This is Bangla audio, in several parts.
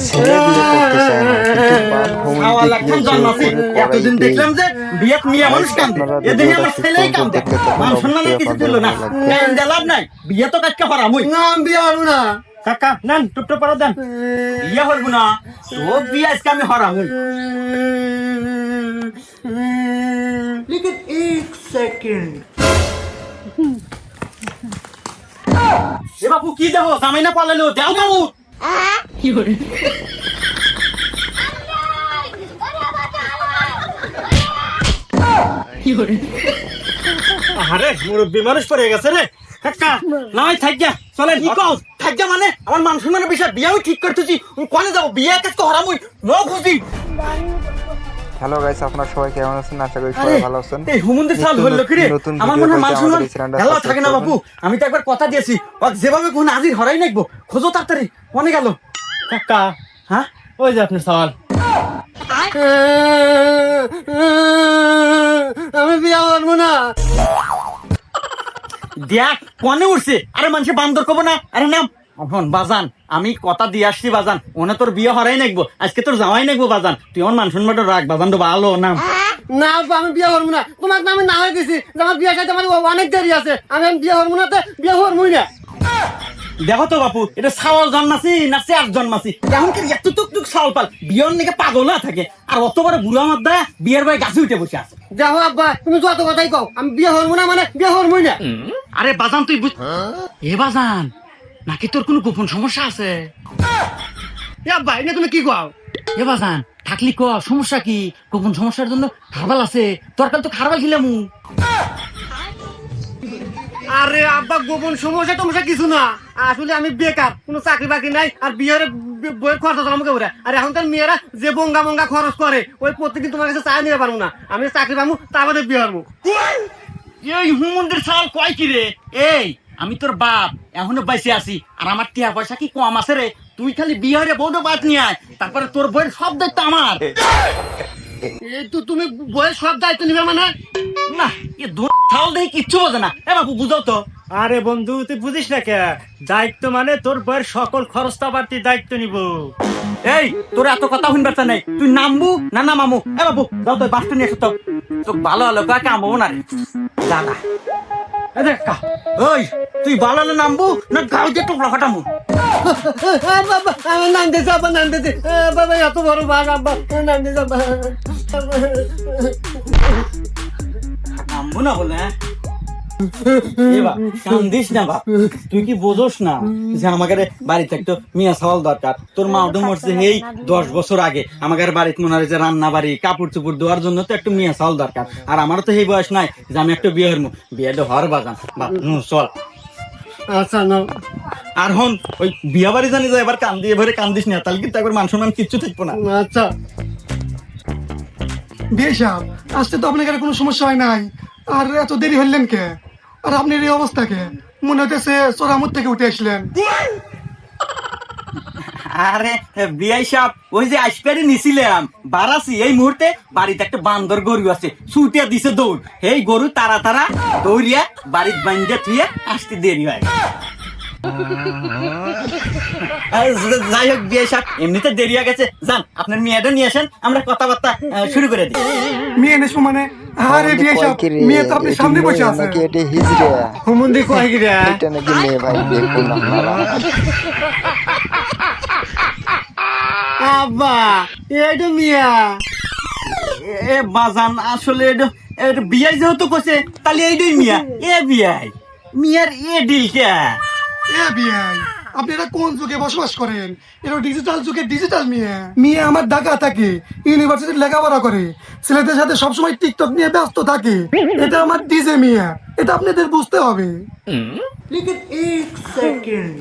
ছেলে বিয়ে করতে চায় না, কিন্তু বাপ ভূমিতে গিয়ে জোর করে এতদিন করাই দেখলাম যে বিয়েত মেয়ে মানুষ কান্দে, আপনারা এদিন ভিডিওটা আমার শেষ ছেলেই পর্যন্ত কান্দে। দেখতে থাকুন, মান সম্মানের অবশ্যই কিছু আপনাদের দিল না, ভালো লাগবে। কান্দে লাভ নাই, বিয়ে তো কাটকে হরামুই না আমি বিয়ে হবো না। কাকা নেন টুপটা পরে দেন, বিয়ে হরবো না তো বিয়ে আজকে আমি হরামুই। लेकिन एक सेकंड এ বাপু কি দেখো জামাই না পালালো, দেও বাবু। আরে মুরব্বী মানুষ পড়ে গেছে রে কাকা, নাই থাক যা চলেন। কি কও থাক যা মানে আমার মান সম্মানের বিষয়, বিয়ে আমি ঠিক করতেছি, কোনে যাবো বিয়ে কাজ হরামুই ন খুঁজি। হ্যালো গাইস, আপনারা সবাই কেমন আছেন? আশা করি সবাই ভালো আছেন। এই হুমুন্দের সাল হলো কি রে, নতুন আমার ভিডিও মনে হয় মান পেতে সম্মান আমাদের এই চ্যানেলটা গেল সাবস্ক্রাইব থাকে না বাপু, করবেন। আমি তো একবার কথা দিয়েছি ও যেভাবে কোন হাজির হরাই নাকবো, খোঁজো তাড়াতাড়ি মনে গেল কাকা। হ্যাঁ ওই যে আপনার সওয়াল, আমি বিয়ে হবো না। দেখ কনে উঠছে, আরে মানুষে বান্দর কব না, আরে নাম এখন বাজান আমি কথা দিয়ে আসছি বাজান, ওনে তোর বিয়ে হরাই নাকবো, আজকে তোর যাওয়াই নাকবো বাজান, তুই আমার মান সম্মানটা রাখ বাজান, তো ভালো নাম। না আব্বা, আমি বিয়ে হবো না। তোমাকে আমি না হয়ে দিছি যে আমার বিয়ে সাথে আমার অনেক দেরি আছে, আমি বিয়ে হবো না, তো বিয়ে হবই না। দেখো তো বাপু এটা সাওয়াল জন্মাছি না চেয়ার জন্মাছি, এখন কি এত টুক সাওয়াল পাল বিয়ের নাকি পাগল না থাকে, আর অত বড় বুড়ো আমার দা বিয়ের ভাই গাছে উঠে বসে আছে। দেখো আব্বা, তুমি যত কথাই কও, আমি বিয়ে হবো না মানে বিয়ে হবই না। আরে বাজান তুই এ বাজান নাকি তোর কোনো গোপন সমস্যা আছে? এ আব্বা এনে তুমি কি কও? এ বাজান থাকলি ক সমস্যা কি, গোপন সমস্যার জন্য খারবাল আছে, তরকাল তো খারবাল খিলামু। আরে আব্বা, গোপন সমস্যা টমস্যা কিছু না, আসলে আমি বেকার, কোনো চাকরি বাকরি নাই, আর বিয়ের বইয়ের খরচ আছে আমাকে ওরা। আর এখন তার মেয়েরা যে বঙ্গা বঙ্গা খরচ করে, ওই প্রত্যেকদিন তোমার কাছে চাই নিতে পারবো না, আমি চাকরি পাবো তারপরে বিয়ে হবো। এই হুমন্দের সাল কয় কি রে, এই আমি তোর বাপ এখনো বাইসে আছি, আর আমার টিয়া পয়সা কি কম আছে রে, তুই খালি বিহারে বউটা বাদ নিয়ে আয়, তারপরে তোর বইয়ের সব দায়িত্ব আমার। এই তো তুমি বইয়ের সব দায়িত্ব নিবে মানে? না এ সাল দেখে কিচ্ছু বোঝে না, এ বাপু বুঝাও তো। আরে বন্ধু তুই বুঝিস না কে, দায়িত্ব মানে তোর বইয়ের সকল খরচটা বাড়তি দায়িত্ব নিব। এই তোর এত কথা শুনবার চা নেই, তুই নামবু না নামামু, এ বাবু যাও তো বাসটা নিয়ে এসো তো, তো ভালো হলো কাকে আমবো না রে দাদা। এ দেখ কা, ওই তুই ভালো হলে নামবু না গাও দিয়ে টুকরা ফাটামু। বাবা আমার নাম দিয়েছে, আব্বা নাম দিয়েছে, বাবা এত বড় বাঘ, আব্বা নাম দিয়েছে, আব্বা। নামবো না বলে কান্দিস না বাপ, তুই কি বোঝোস না যে আমাদের বাড়িতে একটা মিয়া সওয়াল দরকার, তোর মা তো মরছে এই 10 বছর আগে, আমাদের বাড়িতে মনে হয় যে রান্না বাড়ি কাপড় চুপড় দেওয়ার জন্য তো একটা মিয়া সওয়াল দরকার, আর আমারও তো এই বয়স নাই যে আমি একটা বিয়ে হরমু, বিয়েটা হর বাজান বাপ চল। আচ্ছা না আর হন ওই বিয়া বাড়ি জানি যে এবার কান্দি এবারে কান্দিস না, তাহলে কিন্তু একবার মান সম্মান কিচ্ছু থাকবো না। আচ্ছা বিয়ে সাহেব, আসতে তো আপনার কোনো সমস্যা হয় নাই, আর এত দেরি হইলেন কে? আর আপনার এই অবস্থা কে? মনে হইতেছে চোরামুর থেকে উঠে আসলেন। আরে বিয়াই সাহেব ওই যে আইসপেরি নিছিলাম বারাসি, এই মুহূর্তে বাড়িতে একটা বান্দর গরু আছে, ছুটিয়া দিছে দৌড়, এই গরু তারা তারা দৌড়িয়া বাড়িতে বান্ধিয়া থুয়ে আসতে দেরি হয়। যাই হোক বিয়ে সাহেব এমনিতে দেরি হয়ে গেছে, যান আপনার মেয়েটা নিয়ে আসেন, আমরা কথাবার্তা শুরু করে দিই। মেয়ে নেশো মানে? আরে বিয়ে সাহেব, মেয়ে তো আপনি সামনে বসে আছে। নাকি এটা হিজড়া, হুমুন্দি কয় কি রে? এটা নাকি মেয়ে, ভাই দেখুন আপনারা। আব্বা এইটা মিয়া। এ বাজান আসলে এটা বিয়াই যেহেতু করছে তাহলে এইটাই মিয়া, এ বিয়াই মিয়ার এ ডিল কে? এ বিয়ে, আপনারা কোন যুগে বসবাস করেন? এটা ডিজিটাল যুগে ডিজিটাল মেয়ে। মেয়ে আমার ঢাকা থাকে, ইউনিভার্সিটির লেখাপড়া করে, ছেলেদের সাথে সবসময় টিকটক নিয়ে ব্যস্ত থাকে। এটা আমার ডিজে মেয়ে, এটা আপনাদের বুঝতে হবে। लेकिन एक सेकंड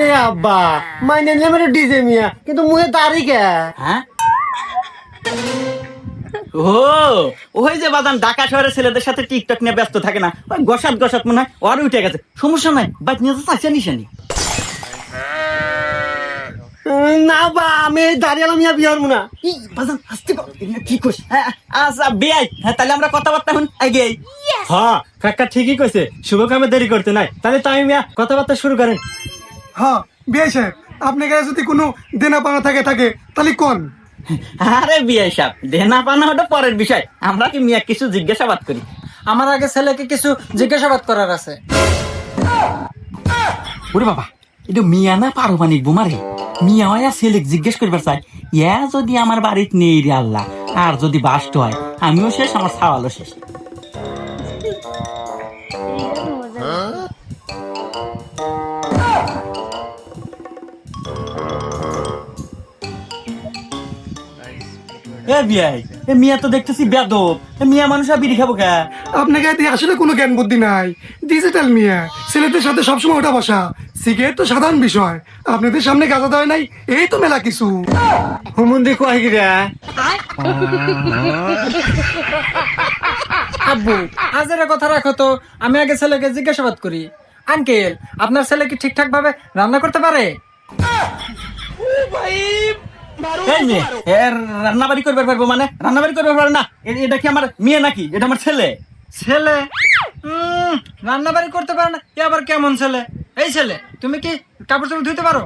এ আব্বা মাইনে নিলাম এটা ডিজে মিয়া, কিন্তু মুহে দাড়ি কে? হ্যাঁ ও ওই যে বাদাম ঢাকা শহরের ছেলেদের সাথে টিকটক নিয়ে ব্যস্ত থাকে না, ওই গসাত গসাত মনে হয় ওর উঠে গেছে, সমস্যা নাই বাইক নিয়ে তো চাইছে নিশানি। না বা আমি দাঁড়িয়ে মিয়া বিয়ে হবো না। বাজান আসতে কি কইস? আচ্ছা বিয়াই, হ্যাঁ তাহলে আমরা কথাবার্তা এখন আগে। হ্যাঁ কাকা ঠিকই কইছে, শুভ কামে দেরি করতে নাই, তাহলে তো আমি মিয়া কথাবার্তা শুরু করেন। হ্যাঁ বিয়ে সাহেব, আপনার কাছে যদি কোনো দেনা পানা থাকে তাহলে কোন। আরে বিয়ে সাহেব, দেনা পানা ওটা পরের বিষয়, আমরা কি মিয়া কিছু জিজ্ঞাসাবাদ করি। আমার আগে ছেলেকে কিছু জিজ্ঞাসাবাদ করার আছে। ওরে বাবা, এটা মিয়া না পারমাণিক বোমারে। মিয়া হয় ছেলে জিজ্ঞেস করবার চাই, ইয়া যদি আমার বাড়িতে নেই রে আল্লাহ, আর যদি বাস্ট হয় আমিও শেষ, আমার ছাওয়ালও শেষ। এ বিয়াই, এ মিয়া তো দেখতেছি বেদব। এ মিয়া মানুষ আর বিড়ি খাবো কে? আপনাকে এতে আসলে কোনো জ্ঞান বুদ্ধি নাই। ডিজিটাল মিয়া, ছেলেদের সাথে সবসময় ওঠা বসা, সিগারেট তো সাধারণ বিষয়, আপনাদের সামনে গাঁজা দেয় নাই, এই তো মেলা কিছু। হুমুন্দি কয় গিরা আব্বু, আজের কথা রাখো তো, আমি আগে ছেলেকে জিজ্ঞাসাবাদ করি। আঙ্কেল, আপনার ছেলে কি ঠিকঠাক ভাবে রান্না করতে পারে? এই মেয়ে, এ রান্নাবাড়ি করবার পারবো মানে? রান্নাবাড়ি করবার পারে না? এটা কি আমার মেয়ে নাকি? এটা আমার ছেলে। ছেলে রান্না বাড়ি করতে পারে না, এ আবার কেমন ছেলে? এই ছেলে, তুমি কি কাপড় চোপড় ধুতে পারো?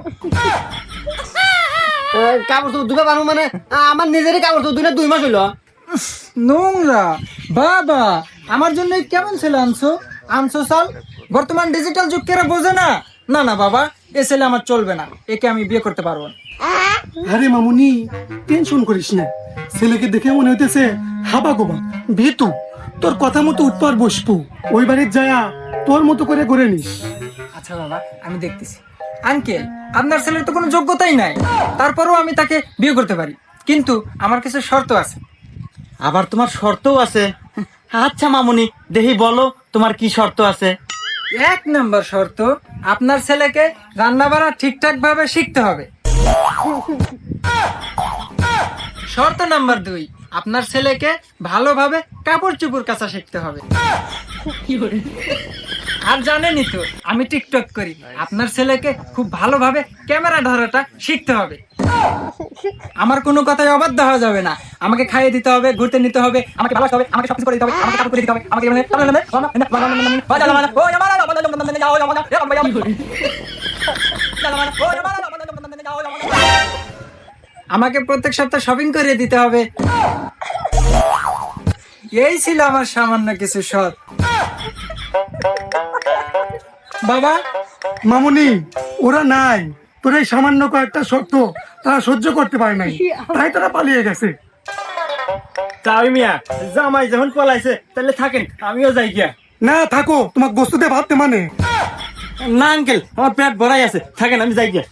কাপড় তো ধুবে পারবো মানে? আমার নিজেরই কাপড় তো 2 মাস হইলো। নোংরা বাবা, আমার জন্য কেমন ছেলে আনছো সাল? বর্তমান ডিজিটাল যুগ কেরা বোঝে না। না না বাবা, এ ছেলে আমার চলবে না, একে আমি বিয়ে করতে পারবো না। আরে মামুনি, টেনশন করিস না, ছেলেকে দেখে মনে হইতেছে হাবা গোবা ভীতু। তোর কথা মতো উত্তর বসবো, ওই বাড়ির যায়া তোর মতো করে করে নিস। আচ্ছা বাবা, আমি দেখতেছি। আঙ্কেল, আপনার ছেলের তো কোনো যোগ্যতাই নাই, তারপরেও আমি তাকে বিয়ে করতে পারি, কিন্তু আমার কিছু শর্ত আছে। আবার তোমার শর্তও আছে? আচ্ছা মামুনি, দেখি বলো তোমার কি শর্ত আছে। 1 নম্বর শর্ত, আপনার ছেলেকে রান্না বান্না ঠিকঠাক ভাবে শিখতে হবে। শর্ত নাম্বার 2, আপনার ছেলেকে ভালোভাবে কাপড় চোপড় কাচা শিখতে হবে। আর জানেনই তো আমি টিকটক করি, আপনার ছেলেকে খুব ভালোভাবে ক্যামেরা ধরাটা শিখতে হবে। আমার কোনো কথায় অবাধ্য হওয়া যাবে না, আমাকে খাইয়ে দিতে হবে, ঘুরতে নিতে হবে, আমাকে ভালোবাসতে হবে, আমাকে সবকিছু করে দিতে হবে, আমাকে কাপড় করে দিতে হবে, আমাকে আমাকে প্রত্যেক সপ্তাহে শপিং করে দিতে হবে। এই ছিল আমার সামান্য কিছু শর্ত। বাবা, মামুনি, ওরা নাই, তোর এই সামান্য কয়েকটা শর্ত তারা সহ্য করতে পারে নাই, তাই তারা পালিয়ে গেছে। তাই মিয়া, জামাই যখন পলাইছে তাহলে থাকেন, আমিও যাই গিয়া। না থাকো, তোমার গোস্তুতে ভাবতে মানে। না আঙ্কেল, আমার পেট ভরাই আছে, থাকেন আমি যাই গিয়া।